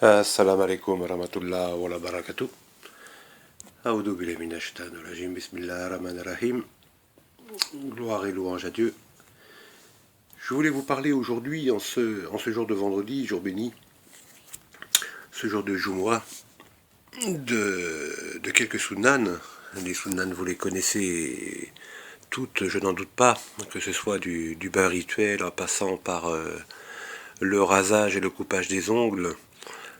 Assalamu alaikum wa rahmatullah wa barakatuh. Aoudou billahi minash shaitanir rajim. Bismillah ar-Rahman ar-Rahim. Gloire et louange à Dieu. Je voulais vous parler aujourd'hui, en ce jour de vendredi, jour béni, ce jour de Jumu'ah, de quelques sunnanes. Les sunnanes, vous les connaissez toutes, je n'en doute pas, que ce soit du bain rituel en passant par le rasage et le coupage des ongles,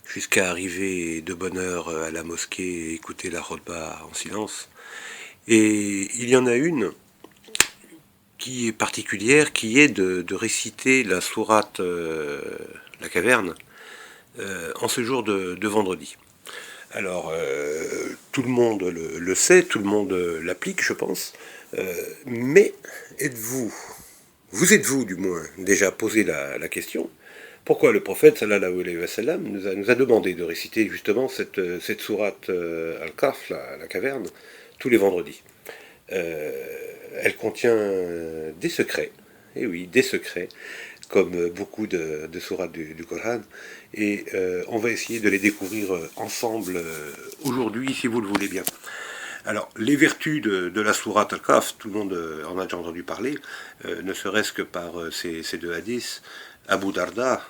jusqu'à arriver de bonne heure à la mosquée et écouter la khutba en silence. Et il y en a une qui est particulière, qui est de réciter la sourate La Caverne en ce jour de vendredi. Alors, tout le monde le sait, tout le monde l'applique, je pense, mais vous êtes-vous du moins déjà posé la question, pourquoi le prophète sallallahu alayhi wa sallam nous a demandé de réciter justement cette sourate Al-Kahf, la caverne, tous les vendredis. Elle contient des secrets, et oui, des secrets, comme beaucoup de sourates du Coran, et on va essayer de les découvrir ensemble aujourd'hui, si vous le voulez bien. Alors, les vertus de la sourate Al-Kahf, tout le monde en a déjà entendu parler, ne serait-ce que par ces deux hadiths. Abu Darda,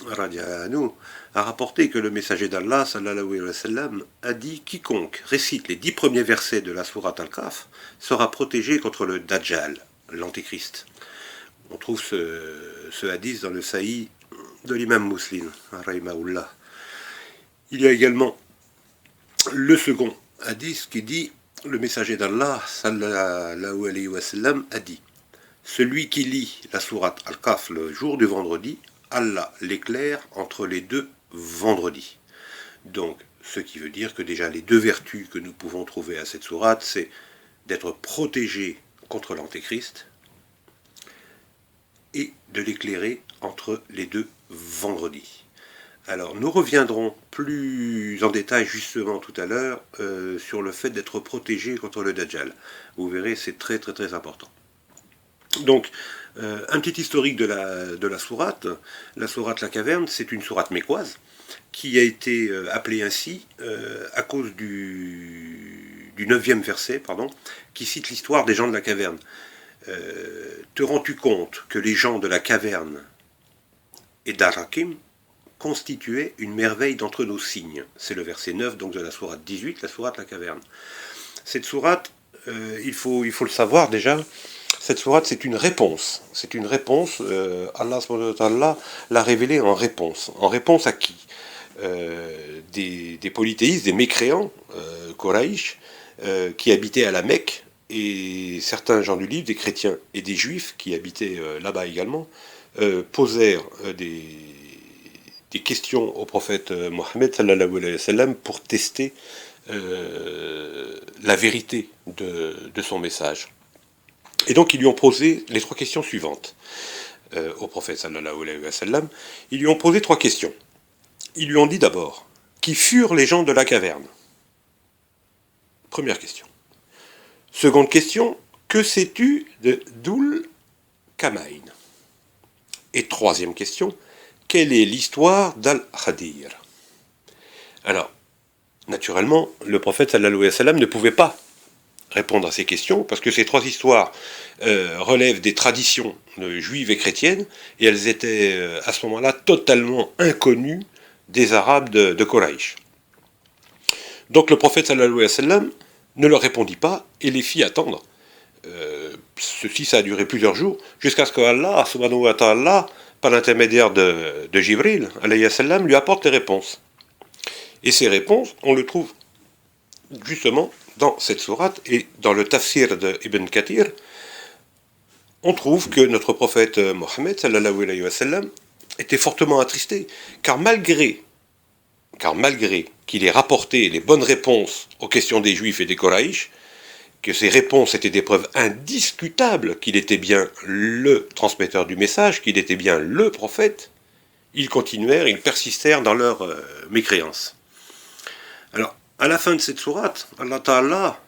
radiallahu anhu, a rapporté que le messager d'Allah, sallallahu alayhi wa sallam, a dit « Quiconque récite les 10 premiers versets de la sourate Al-Kahf sera protégé contre le Dajjal, l'Antéchrist ». On trouve ce hadith dans le Sahih de l'imam Muslim, rahimahullah. Il y a également le second hadith qui dit « Le messager d'Allah, sallallahu alayhi wa sallam, a dit « Celui qui lit la sourate Al-Kahf le jour du vendredi, Allah l'éclaire entre les deux vendredis. » Donc, ce qui veut dire que déjà les deux vertus que nous pouvons trouver à cette sourate, c'est d'être protégé contre l'Antéchrist et de l'éclairer entre les deux vendredis. Alors, nous reviendrons plus en détail justement tout à l'heure sur le fait d'être protégé contre le Dajjal. Vous verrez, c'est très très très important. Donc, un petit historique de la sourate. La sourate La Caverne, c'est une sourate mécoise qui a été appelée ainsi à cause du 9e verset, qui cite l'histoire des gens de la caverne. Te rends-tu compte que les gens de la caverne et d'Arakim constituaient une merveille d'entre nos signes? C'est le verset 9 donc de la sourate 18, la sourate La Caverne. Cette sourate, il faut le savoir déjà, cette sourate c'est une réponse. C'est une réponse, Allah subhanahu wa ta'ala l'a révélée en réponse. En réponse à qui? Des polythéistes, des mécréants, Quraïsh, qui habitaient à la Mecque, et certains gens du livre, des chrétiens et des juifs qui habitaient là-bas également, posèrent des questions au prophète Mohammed sallallahu alayhi wa sallam pour tester la vérité de son message. Et donc ils lui ont posé les 3 questions suivantes au prophète sallallahu alayhi wa sallam. Ils lui ont posé 3 questions. Ils lui ont dit d'abord, qui furent les gens de la caverne? Première question. Seconde question, que sais-tu de Dhul Kamain? Et troisième question, quelle est l'histoire d'Al-Khadir? Alors, naturellement, le prophète sallallahu alayhi wa sallam ne pouvait pas répondre à ces questions, parce que ces 3 histoires relèvent des traditions juives et chrétiennes, et elles étaient à ce moment-là totalement inconnues des Arabes de Quraïsh. Donc le prophète sallallahu alayhi wa sallam ne leur répondit pas et les fit attendre. Ceci, ça a duré plusieurs jours, jusqu'à ce qu'Allah, subhanahu wa ta'ala, par l'intermédiaire de Jibril, alayhi salam, lui apporte les réponses. Et ces réponses, on le trouve justement dans cette sourate, et dans le tafsir d'Ibn Kathir, on trouve que notre prophète Mohammed, sallallahu alayhi wa sallam, était fortement attristé, car malgré qu'il ait rapporté les bonnes réponses aux questions des Juifs et des Quraïsh, que ces réponses étaient des preuves indiscutables qu'il était bien le transmetteur du message, qu'il était bien le prophète, ils persistèrent dans leur mécréance. Alors, à la fin de cette sourate, Allah Ta'ala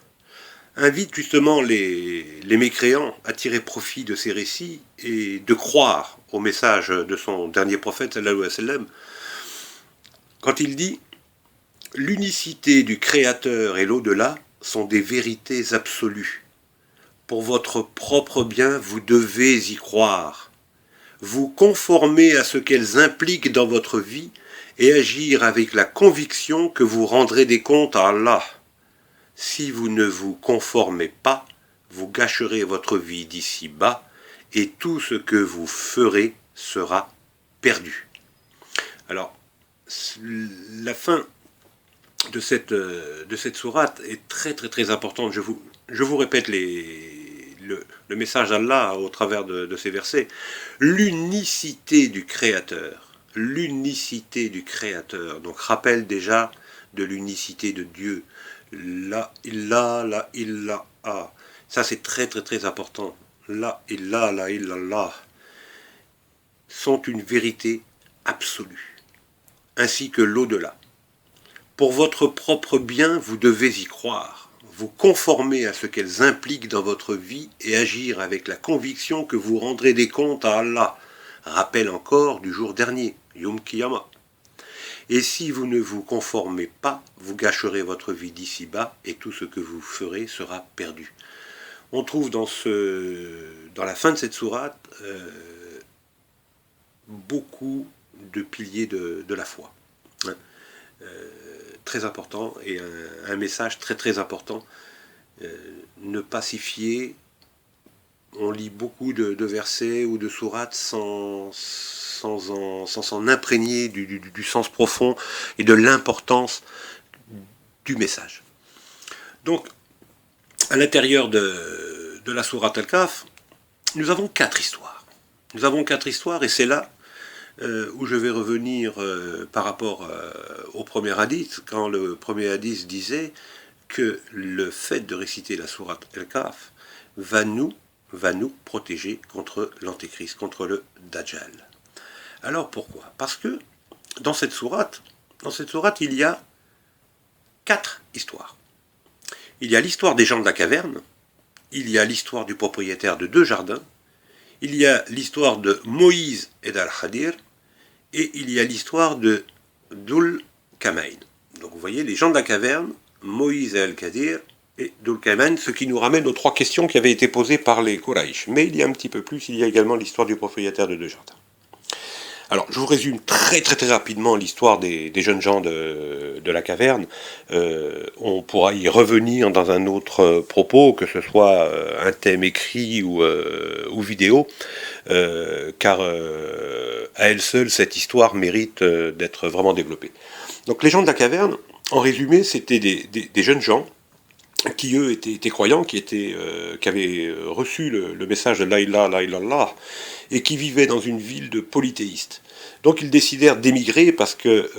invite justement les mécréants à tirer profit de ces récits et de croire au message de son dernier prophète, sallallahu alayhi wa sallam, quand il dit « L'unicité du Créateur et l'au-delà sont des vérités absolues. Pour votre propre bien, vous devez y croire. Vous conformer à ce qu'elles impliquent dans votre vie et agir avec la conviction que vous rendrez des comptes à Allah. Si vous ne vous conformez pas, vous gâcherez votre vie d'ici-bas et tout ce que vous ferez sera perdu. » Alors, la fin de cette sourate est très très très importante. Je vous répète le message d'Allah au travers de ces versets. L'unicité du Créateur. L'unicité du Créateur. Donc rappelle déjà de l'unicité de Dieu. La illallah. Ça c'est très très très important. La illallah sont une vérité absolue, ainsi que l'au-delà. Pour votre propre bien, vous devez y croire, vous conformer à ce qu'elles impliquent dans votre vie et agir avec la conviction que vous rendrez des comptes à Allah. Rappel encore du jour dernier, Yom Kiyama. Et si vous ne vous conformez pas, vous gâcherez votre vie d'ici-bas et tout ce que vous ferez sera perdu. On trouve dans la fin de cette sourate beaucoup de piliers de la foi. Très important et un message très très important. Ne pas s'y fier. On lit beaucoup de versets ou de sourates sans s'en imprégner du sens profond et de l'importance du message. Donc, à l'intérieur de la sourate Al-Kahf, nous avons 4 histoires. Nous avons 4 histoires et c'est là où je vais revenir par rapport au premier hadith, quand le premier hadith disait que le fait de réciter la sourate Al-Kahf va nous protéger contre l'antéchrist, contre le Dajjal. Alors pourquoi? Parce que dans cette sourate, il y a 4 histoires. Il y a l'histoire des gens de la caverne, il y a l'histoire du propriétaire de 2 jardins, il y a l'histoire de Moïse et d'Al-Khadir, et il y a l'histoire de Dhul Kamain. Donc vous voyez, les gens de la caverne, Moïse et Al-Khadir, et Dhul Kamain, ce qui nous ramène aux 3 questions qui avaient été posées par les Quraysh. Mais il y a un petit peu plus, il y a également l'histoire du propriétaire de 2 jardins. Alors, je vous résume très très très rapidement l'histoire des jeunes gens de la caverne. On pourra y revenir dans un autre propos, que ce soit un thème écrit ou vidéo, car à elle seule, cette histoire mérite d'être vraiment développée. Donc les gens de la caverne, en résumé, c'était des jeunes gens qui eux étaient croyants, qui avaient reçu le message de la ilaha illallah et qui vivaient dans une ville de polythéistes. Donc ils décidèrent d'émigrer parce que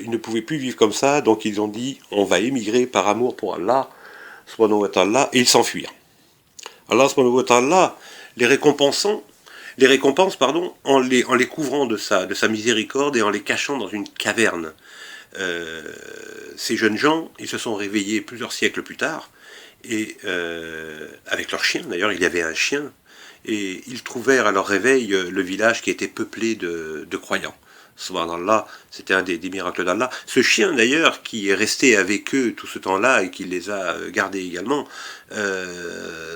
ils ne pouvaient plus vivre comme ça, donc ils ont dit on va émigrer par amour pour Allah subhanahu wa ta'ala, et ils s'enfuirent. Allah subhanahu wa ta'ala les récompense en les couvrant de sa miséricorde et en les cachant dans une caverne. Ces jeunes gens, ils se sont réveillés plusieurs siècles plus tard, et avec leur chien, d'ailleurs il y avait un chien, et ils trouvèrent à leur réveil le village qui était peuplé de croyants. Subhanallah, c'était un des miracles d'Allah. Ce chien d'ailleurs, qui est resté avec eux tout ce temps-là et qui les a gardés également,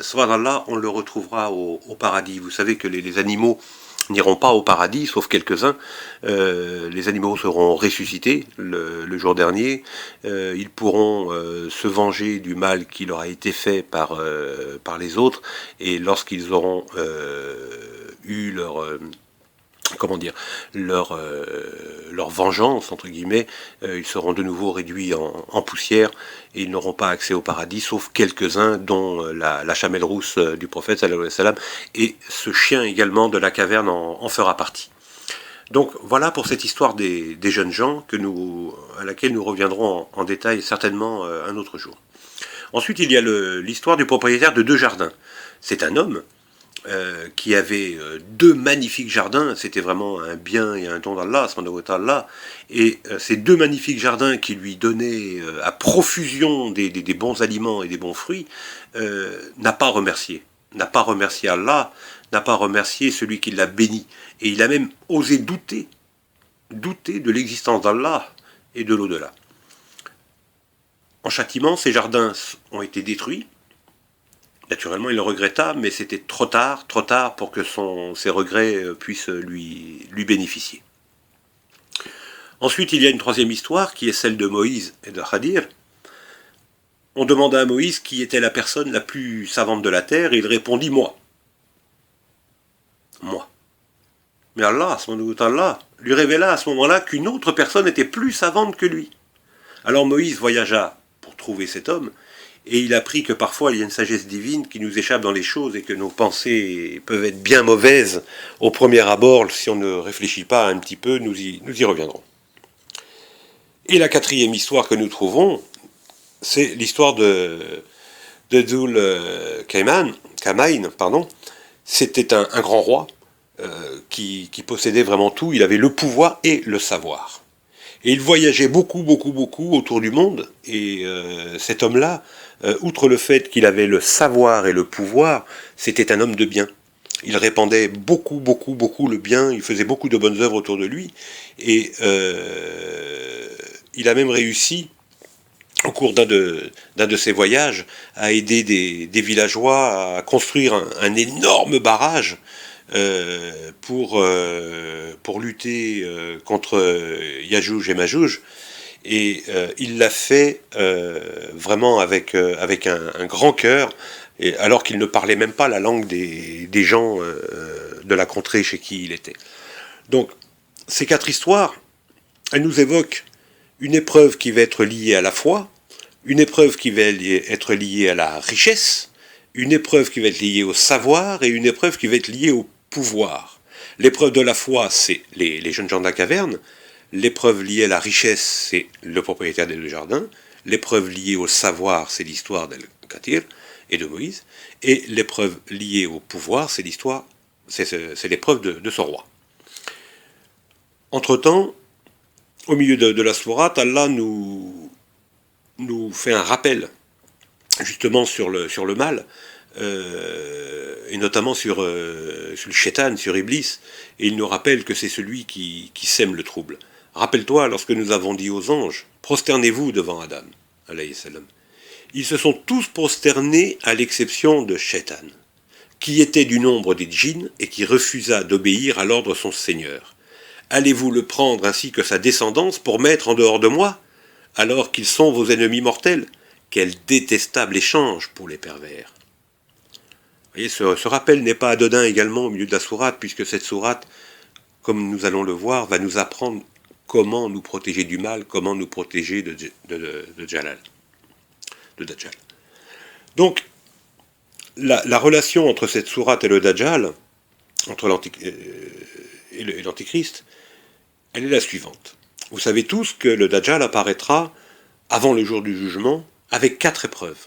Subhanallah, on le retrouvera au paradis. Vous savez que les animaux n'iront pas au paradis, sauf quelques-uns. Les animaux seront ressuscités le jour dernier. Ils pourront se venger du mal qui leur a été fait par les autres. Et lorsqu'ils auront eu leur vengeance, entre guillemets, ils seront de nouveau réduits en poussière et ils n'auront pas accès au paradis, sauf quelques-uns, dont la chamelle rousse du prophète, sallallahu alayhi wa sallam, et ce chien également de la caverne en fera partie. Donc voilà pour cette histoire des jeunes gens à laquelle nous reviendrons en détail certainement un autre jour. Ensuite, il y a l'histoire du propriétaire de 2 jardins. C'est un homme qui avait 2 magnifiques jardins. C'était vraiment un bien et un don d'Allah, et ces 2 magnifiques jardins qui lui donnaient à profusion des bons aliments et des bons fruits, n'a pas remercié Allah, n'a pas remercié celui qui l'a béni, et il a même osé douter de l'existence d'Allah, et de l'au-delà. En châtiment, ces jardins ont été détruits. Naturellement, il le regretta, mais c'était trop tard pour que ses regrets puissent lui bénéficier. Ensuite, il y a une troisième histoire, qui est celle de Moïse et de Khadir. On demanda à Moïse qui était la personne la plus savante de la terre, et il répondit « moi ». Moi. Mais Allah, Allah, lui révéla à ce moment-là qu'une autre personne était plus savante que lui. Alors Moïse voyagea pour trouver cet homme, et il apprit que parfois il y a une sagesse divine qui nous échappe dans les choses et que nos pensées peuvent être bien mauvaises au premier abord. Si on ne réfléchit pas un petit peu, nous y reviendrons. Et la quatrième histoire que nous trouvons, c'est l'histoire de Dhul Kamain. C'était un grand roi qui possédait vraiment tout. Il avait le pouvoir et le savoir. Et il voyageait beaucoup autour du monde. Et cet homme-là, outre le fait qu'il avait le savoir et le pouvoir, c'était un homme de bien. Il répandait beaucoup le bien, il faisait beaucoup de bonnes œuvres autour de lui. Et il a même réussi, au cours d'un de ses voyages, à aider des villageois à construire un énorme barrage pour lutter contre Yajouj et Majouj. Et il l'a fait vraiment avec un grand cœur, alors qu'il ne parlait même pas la langue des gens de la contrée chez qui il était. Donc, ces quatre histoires, elles nous évoquent une épreuve qui va être liée à la foi, une épreuve qui va être liée à la richesse, une épreuve qui va être liée au savoir et une épreuve qui va être liée au pouvoir. L'épreuve de la foi, c'est les jeunes gens de la caverne. L'épreuve liée à la richesse, c'est le propriétaire des deux jardins. L'épreuve liée au savoir, c'est l'histoire d'El-Khadir et de Moïse. Et l'épreuve liée au pouvoir, c'est l'épreuve de ce roi. Entre-temps, au milieu de la sourate, Allah nous fait un rappel justement sur le mal, et notamment sur le shaitan, sur Iblis, et il nous rappelle que c'est celui qui sème le trouble. Rappelle-toi, lorsque nous avons dit aux anges, prosternez-vous devant Adam, alayhi salam. Ils se sont tous prosternés à l'exception de Shaitan, qui était du nombre des djinns et qui refusa d'obéir à l'ordre de son Seigneur. Allez-vous le prendre ainsi que sa descendance pour mettre en dehors de moi, alors qu'ils sont vos ennemis mortels? Quel détestable échange pour les pervers. Vous voyez, ce rappel n'est pas anodin également au milieu de la sourate, puisque cette sourate, comme nous allons le voir, va nous apprendre comment nous protéger du mal, comment nous protéger de Dajjal. Donc, la relation entre cette sourate et le Dajjal, entre l'Antichrist, elle est la suivante. Vous savez tous que le Dajjal apparaîtra avant le jour du jugement avec 4 épreuves.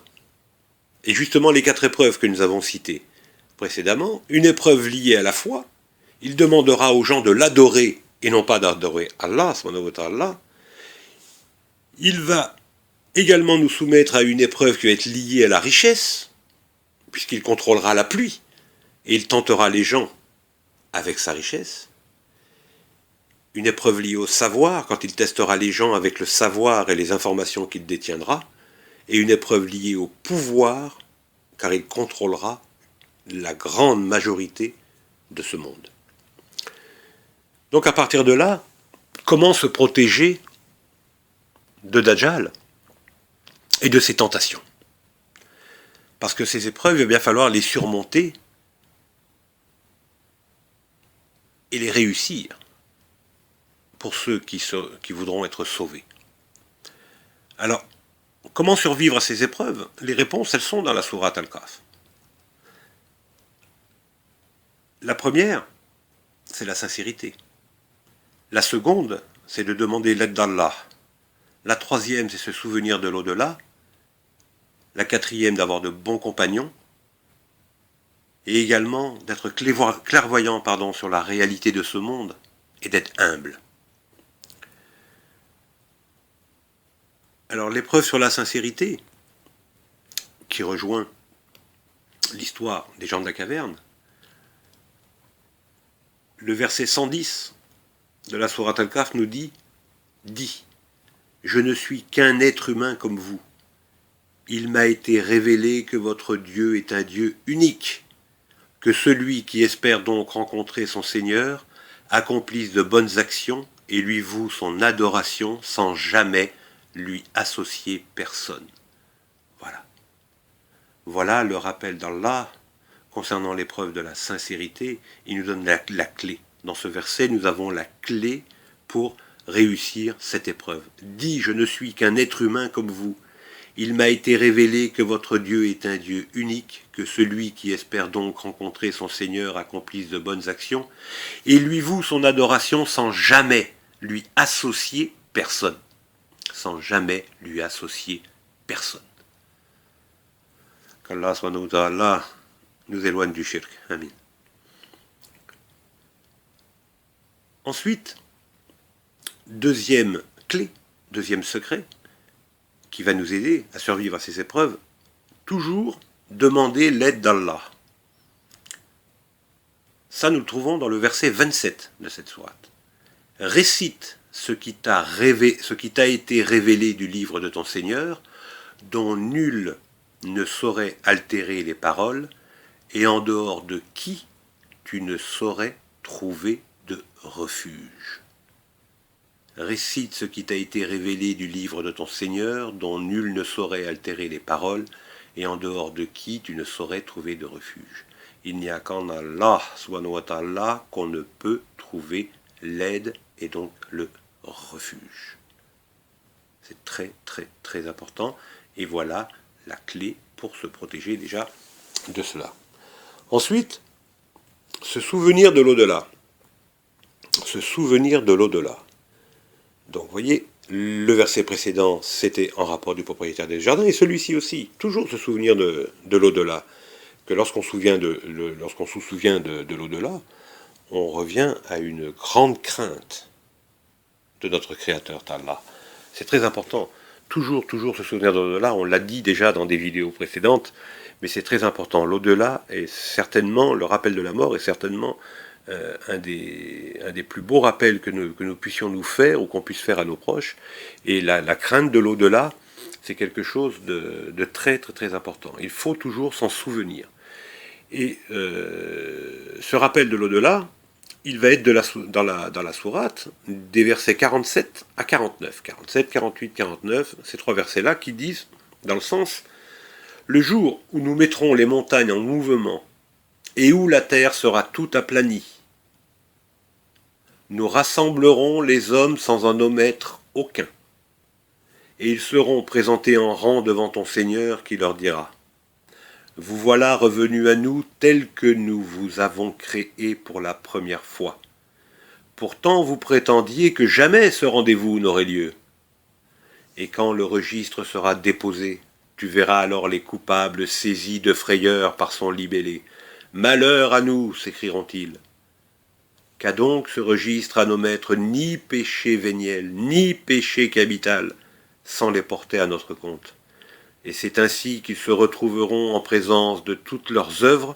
Et justement, les 4 épreuves que nous avons citées précédemment, une épreuve liée à la foi, il demandera aux gens de l'adorer et non pas d'adorer Allah, subhanahu wa ta'ala. Il va également nous soumettre à une épreuve qui va être liée à la richesse, puisqu'il contrôlera la pluie, et il tentera les gens avec sa richesse. Une épreuve liée au savoir, quand il testera les gens avec le savoir et les informations qu'il détiendra, et une épreuve liée au pouvoir, car il contrôlera la grande majorité de ce monde. Donc à partir de là, comment se protéger de Dajjal et de ses tentations? Parce que ces épreuves, il va bien falloir les surmonter et les réussir pour ceux qui voudront être sauvés. Alors, comment survivre à ces épreuves? Les réponses, elles sont dans la sourate Al-Kahf. La première, c'est la sincérité. La seconde, c'est de demander l'aide d'Allah. La troisième, c'est se souvenir de l'au-delà. La quatrième, d'avoir de bons compagnons. Et également d'être clairvoyant sur la réalité de ce monde et d'être humble. Alors l'épreuve sur la sincérité, qui rejoint l'histoire des gens de la caverne, le verset 110 de la sourate Al-Kahf nous dit « je ne suis qu'un être humain comme vous. Il m'a été révélé que votre Dieu est un Dieu unique, que celui qui espère donc rencontrer son Seigneur accomplisse de bonnes actions et lui voue son adoration sans jamais lui associer personne. Voilà. Voilà le rappel d'Allah concernant l'épreuve de la sincérité. Il nous donne la clé. Dans ce verset, nous avons la clé pour réussir cette épreuve. Dis, je ne suis qu'un être humain comme vous. Il m'a été révélé que votre Dieu est un Dieu unique, que celui qui espère donc rencontrer son Seigneur accomplisse de bonnes actions, et lui voue son adoration sans jamais lui associer personne. Sans jamais lui associer personne. Qu'Allah subhanahu wa ta'ala nous éloigne du shirk. Amin. Ensuite, deuxième clé, deuxième secret, qui va nous aider à survivre à ces épreuves, toujours demander l'aide d'Allah. Ça, nous le trouvons dans le verset 27 de cette sourate. Récite ce qui t'a été révélé du livre de ton Seigneur, dont nul ne saurait altérer les paroles, et en dehors de qui tu ne saurais trouver de refuge. Récite ce qui t'a été révélé du livre de ton Seigneur, dont nul ne saurait altérer les paroles, et en dehors de qui tu ne saurais trouver de refuge. Il n'y a qu'en Allah, subhanahu wa ta'ala, qu'on ne peut trouver l'aide et donc le refuge. C'est très très très important, et voilà la clé pour se protéger déjà de cela. Ensuite, se souvenir de l'au-delà. Se souvenir de l'au-delà. Donc, vous voyez, le verset précédent, c'était en rapport du propriétaire des jardins, et celui-ci aussi, toujours se souvenir de l'au-delà. Que lorsqu'on se souvient de l'au-delà, on revient à une grande crainte de notre Créateur, Allah. C'est très important. Toujours se souvenir de l'au-delà, on l'a dit déjà dans des vidéos précédentes, mais c'est très important. L'au-delà est certainement, le rappel de la mort est certainement un des plus beaux rappels que nous puissions nous faire ou qu'on puisse faire à nos proches. Et la crainte de l'au-delà, c'est quelque chose de très très très important. Il faut toujours s'en souvenir. Et ce rappel de l'au-delà, il va être dans la sourate des versets 47 à 49. 47, 48, 49, ces trois versets-là qui disent, dans le sens, le jour où nous mettrons les montagnes en mouvement et où la terre sera toute aplanie, nous rassemblerons les hommes sans en omettre aucun. Et ils seront présentés en rang devant ton Seigneur qui leur dira : vous voilà revenus à nous tels que nous vous avons créés pour la première fois. Pourtant vous prétendiez que jamais ce rendez-vous n'aurait lieu. Et quand le registre sera déposé, tu verras alors les coupables saisis de frayeur par son libellé. Malheur à nous, s'écrieront-ils. Qu'a donc ce registre à nos maîtres ni péché véniel, ni péché capital, sans les porter à notre compte. Et c'est ainsi qu'ils se retrouveront en présence de toutes leurs œuvres,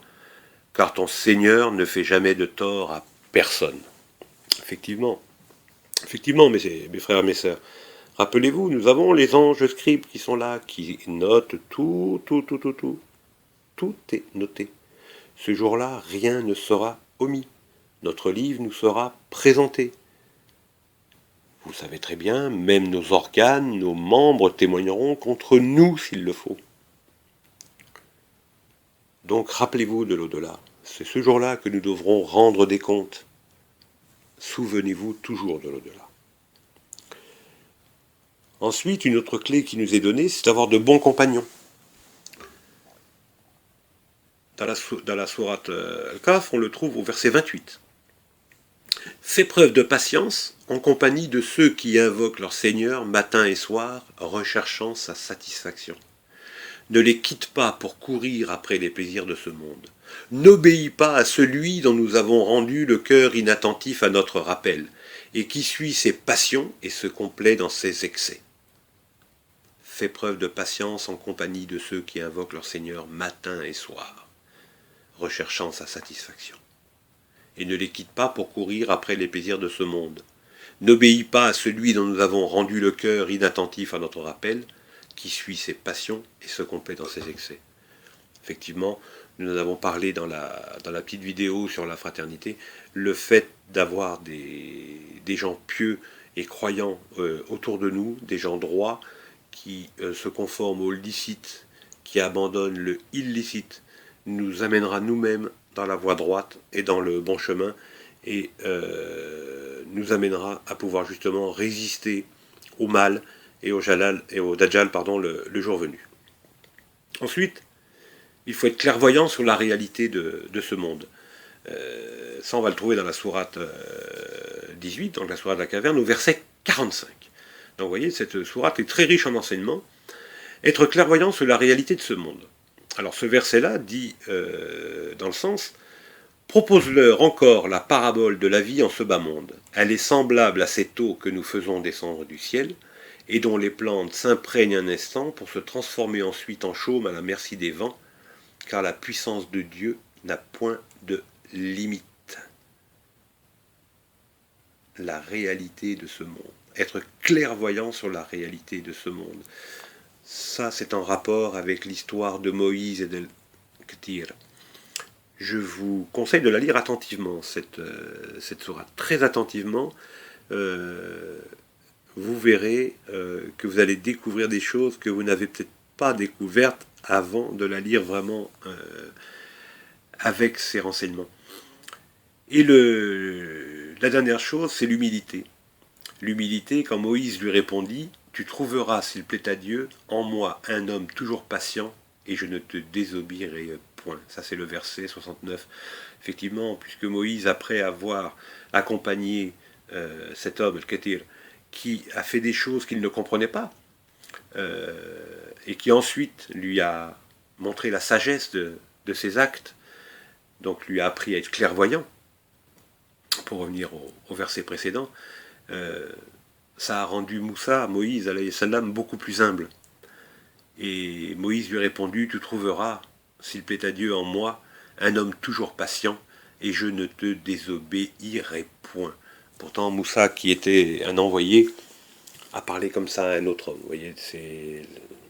car ton Seigneur ne fait jamais de tort à personne. Effectivement, mes frères et mes sœurs, rappelez-vous, nous avons les anges scribes qui sont là, qui notent tout. Tout est noté. Ce jour-là, rien ne sera omis. Notre livre nous sera présenté. Vous savez très bien, même nos organes, nos membres témoigneront contre nous s'il le faut. Donc rappelez-vous de l'au-delà. C'est ce jour-là que nous devrons rendre des comptes. Souvenez-vous toujours de l'au-delà. Ensuite, une autre clé qui nous est donnée, c'est d'avoir de bons compagnons. Dans la sourate Al-Kahf, on le trouve au verset 28. Fais preuve de patience en compagnie de ceux qui invoquent leur Seigneur matin et soir, recherchant sa satisfaction. Ne les quitte pas pour courir après les plaisirs de ce monde. N'obéis pas à celui dont nous avons rendu le cœur inattentif à notre rappel, et qui suit ses passions et se complaît dans ses excès. Fais preuve de patience en compagnie de ceux qui invoquent leur Seigneur matin et soir, recherchant sa satisfaction. Et ne les quitte pas pour courir après les plaisirs de ce monde. n'obéit pas à celui dont nous avons rendu le cœur inattentif à notre rappel, qui suit ses passions et se complaît dans ses excès. Effectivement, nous en avons parlé dans la petite vidéo sur la fraternité, le fait d'avoir des gens pieux et croyants autour de nous, des gens droits, qui se conforment au licite, qui abandonnent le illicite, nous amènera nous-mêmes dans la voie droite et dans le bon chemin, et nous amènera à pouvoir justement résister au mal et au jalal et au dajjal le jour venu. Ensuite, il faut être clairvoyant sur la réalité de ce monde. Ça, on va le trouver dans la sourate 18, donc la sourate de la caverne, au verset 45. Donc vous voyez, cette sourate est très riche en enseignements. Être clairvoyant sur la réalité de ce monde. Alors ce verset-là dit, dans le sens, propose-leur encore la parabole de la vie en ce bas monde. Elle est semblable à cette eau que nous faisons descendre du ciel, et dont les plantes s'imprègnent un instant pour se transformer ensuite en chaume à la merci des vents, car la puissance de Dieu n'a point de limite. La réalité de ce monde. Être clairvoyant sur la réalité de ce monde. Ça, c'est en rapport avec l'histoire de Moïse et de Ktir. Je vous conseille de la lire attentivement, cette sourate. Très attentivement. Vous verrez que vous allez découvrir des choses que vous n'avez peut-être pas découvertes avant de la lire vraiment avec ces renseignements. Et la dernière chose, c'est l'humilité. L'humilité, quand Moïse lui répondit, « Tu trouveras, s'il plaît à Dieu, en moi un homme toujours patient, et je ne te désobéirai point. » Ça, c'est le verset 69. Effectivement, puisque Moïse, après avoir accompagné cet homme, le Kétir, qui a fait des choses qu'il ne comprenait pas, et qui ensuite lui a montré la sagesse de ses actes, donc lui a appris à être clairvoyant, pour revenir au verset précédent, ça a rendu Moïse, alayhi salam, beaucoup plus humble. Et Moïse lui a répondu, « Tu trouveras, s'il plaît à Dieu, en moi, un homme toujours patient, et je ne te désobéirai point. » Pourtant, Moussa, qui était un envoyé, a parlé comme ça à un autre homme. Vous voyez, c'est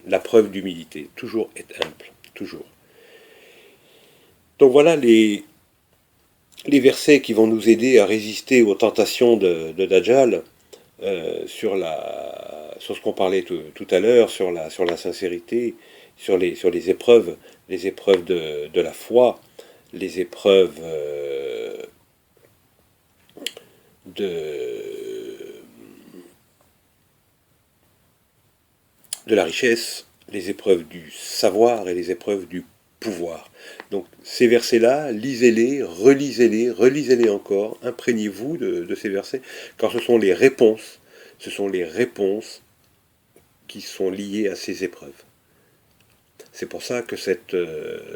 la preuve d'humilité. Toujours être humble, toujours. Donc voilà les versets qui vont nous aider à résister aux tentations de Dajjal, sur ce qu'on parlait tout à l'heure, sur la sincérité, sur les épreuves de la foi, les épreuves de la richesse, les épreuves du savoir et les épreuves du pouvoir. Donc ces versets-là, lisez-les, relisez-les encore, imprégnez-vous de ces versets, car ce sont les réponses qui sont liées à ces épreuves. C'est pour ça que cette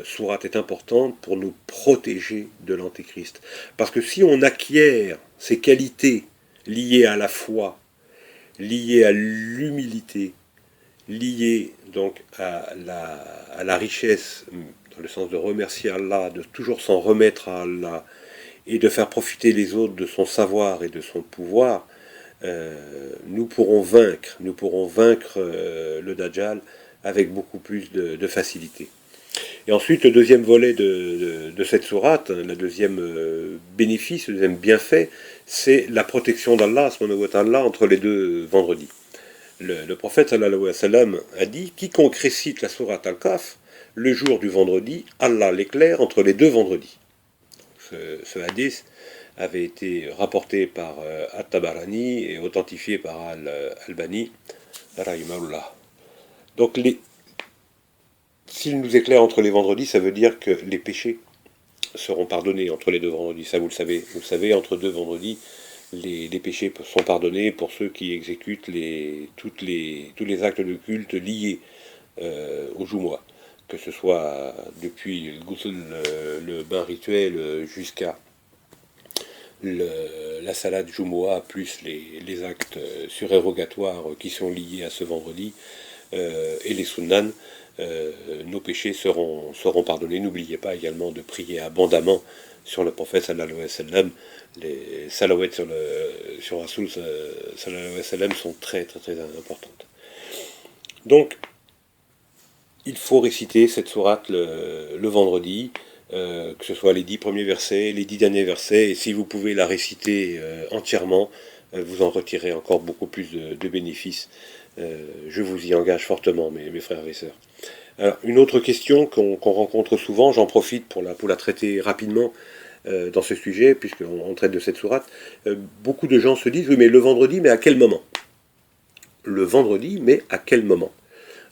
sourate est importante pour nous protéger de l'Antéchrist. Parce que si on acquiert ces qualités liées à la foi, liées à l'humilité, liées donc à la richesse, dans le sens de remercier Allah, de toujours s'en remettre à Allah, et de faire profiter les autres de son savoir et de son pouvoir, nous pourrons vaincre le Dajjal avec beaucoup plus de facilité. Et ensuite, le deuxième volet de cette sourate, le deuxième bénéfice, le deuxième bienfait, c'est la protection d'Allah, entre les deux vendredis. Le prophète sallallahu alayhi wa sallam a dit « Quiconque récite la sourate Al-Kahf le jour du vendredi, Allah l'éclaire entre les deux vendredis. » Ce hadith avait été rapporté par At-Tabarani et authentifié par Al-Albani, rahimahullah. Donc, s'il nous éclaire entre les vendredis, ça veut dire que les péchés seront pardonnés entre les deux vendredis. Ça, vous le savez. Vous le savez, entre deux vendredis, les péchés sont pardonnés pour ceux qui exécutent tous les actes de culte liés au Jumu'ah. Que ce soit depuis le ghusl, le bain rituel, jusqu'à la salade Jumu'ah, plus les actes surérogatoires qui sont liés à ce vendredi, et les sunnan, nos péchés seront pardonnés. N'oubliez pas également de prier abondamment sur le prophète sallallahu alayhi wa sallam, les salawats sur Rasoul sallallahu alayhi wa sallam sont très très très importantes. Donc, il faut réciter cette sourate le vendredi, que ce soit les 10 premiers versets, les 10 derniers versets, et si vous pouvez la réciter entièrement, vous en retirez encore beaucoup plus de bénéfices. Je vous y engage fortement, mes frères et sœurs. Alors, une autre question qu'on rencontre souvent, j'en profite pour la traiter rapidement dans ce sujet, puisqu'on traite de cette sourate. Beaucoup de gens se disent, oui, mais le vendredi, mais à quel moment? Le vendredi, mais à quel moment?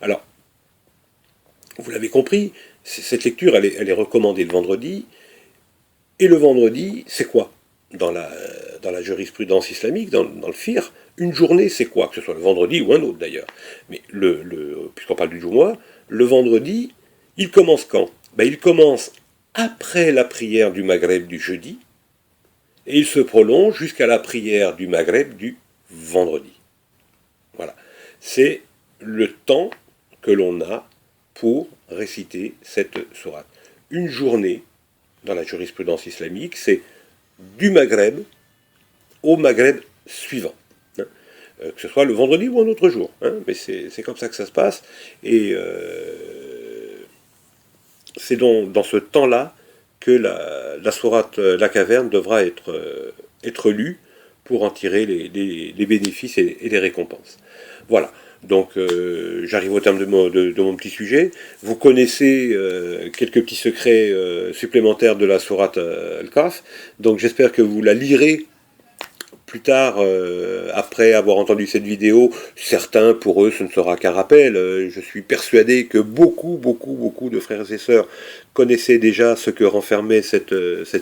Alors, vous l'avez compris, cette lecture, elle est recommandée le vendredi. Et le vendredi, c'est quoi dans la jurisprudence islamique, dans le fiqh, une journée, c'est quoi? Que ce soit le vendredi ou un autre d'ailleurs. Mais puisqu'on parle du Jumu'ah, le vendredi, il commence quand? Il commence après la prière du Maghreb du jeudi, et il se prolonge jusqu'à la prière du Maghreb du vendredi. Voilà. C'est le temps que l'on a pour réciter cette sourate. Une journée, dans la jurisprudence islamique, c'est du Maghreb au Maghreb suivant. Que ce soit le vendredi ou un autre jour. Mais c'est comme ça que ça se passe. Et c'est dans ce temps-là que la sourate La Caverne devra être lue pour en tirer les bénéfices et les récompenses. Voilà. Donc j'arrive au terme de mon petit sujet. Vous connaissez quelques petits secrets supplémentaires de la sourate Al-Kahf. Donc j'espère que vous la lirez plus tard, après avoir entendu cette vidéo. Certains, pour eux, ce ne sera qu'un rappel. Je suis persuadé que beaucoup de frères et sœurs connaissaient déjà ce que renfermait cette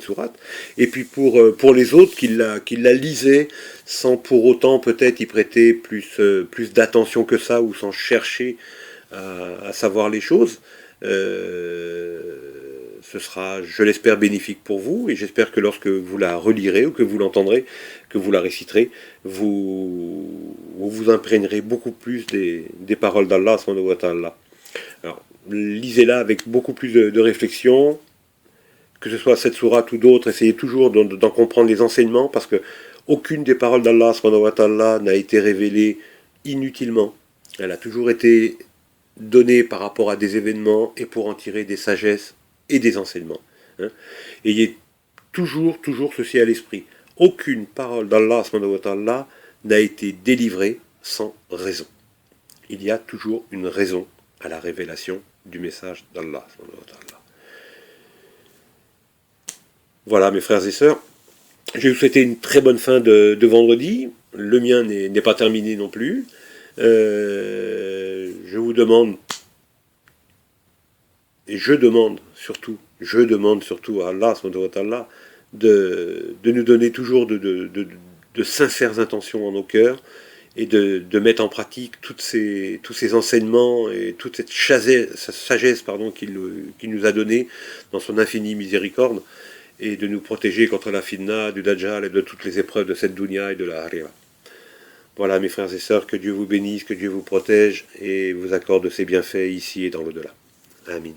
sourate. Et puis pour les autres qui la lisaient sans pour autant peut-être y prêter plus d'attention que ça, ou sans chercher à savoir les choses, ce sera, je l'espère, bénéfique pour vous, et j'espère que lorsque vous la relirez ou que vous l'entendrez, que vous la réciterez, vous imprégnerez beaucoup plus des paroles d'Allah subhanahu wa ta'ala. Alors, lisez-la avec beaucoup plus de réflexion, que ce soit cette sourate ou d'autres, essayez toujours d'en comprendre les enseignements, parce que aucune des paroles d'Allah subhanahu wa ta'ala n'a été révélée inutilement. Elle a toujours été donnée par rapport à des événements et pour en tirer des sagesses et des enseignements. Ayez toujours ceci à l'esprit. Aucune parole d'Allah subhanahu wa ta'ala n'a été délivrée sans raison. Il y a toujours une raison à la révélation du message d'Allah subhanahu wa ta'ala. Voilà, mes frères et sœurs, je vais vous souhaiter une très bonne fin de vendredi. Le mien n'est pas terminé non plus. Je vous demande, et je demande surtout à Allah subhanahu wa ta'ala de nous donner toujours de sincères intentions en nos cœurs, et de mettre en pratique tous ces enseignements et toute cette sagesse qu'il nous a donnée dans son infinie miséricorde, et de nous protéger contre la fitna, du dajjal et de toutes les épreuves de cette dunya et de la akhira. Voilà, mes frères et sœurs, que Dieu vous bénisse, que Dieu vous protège et vous accorde ses bienfaits ici et dans l'au-delà. Amin.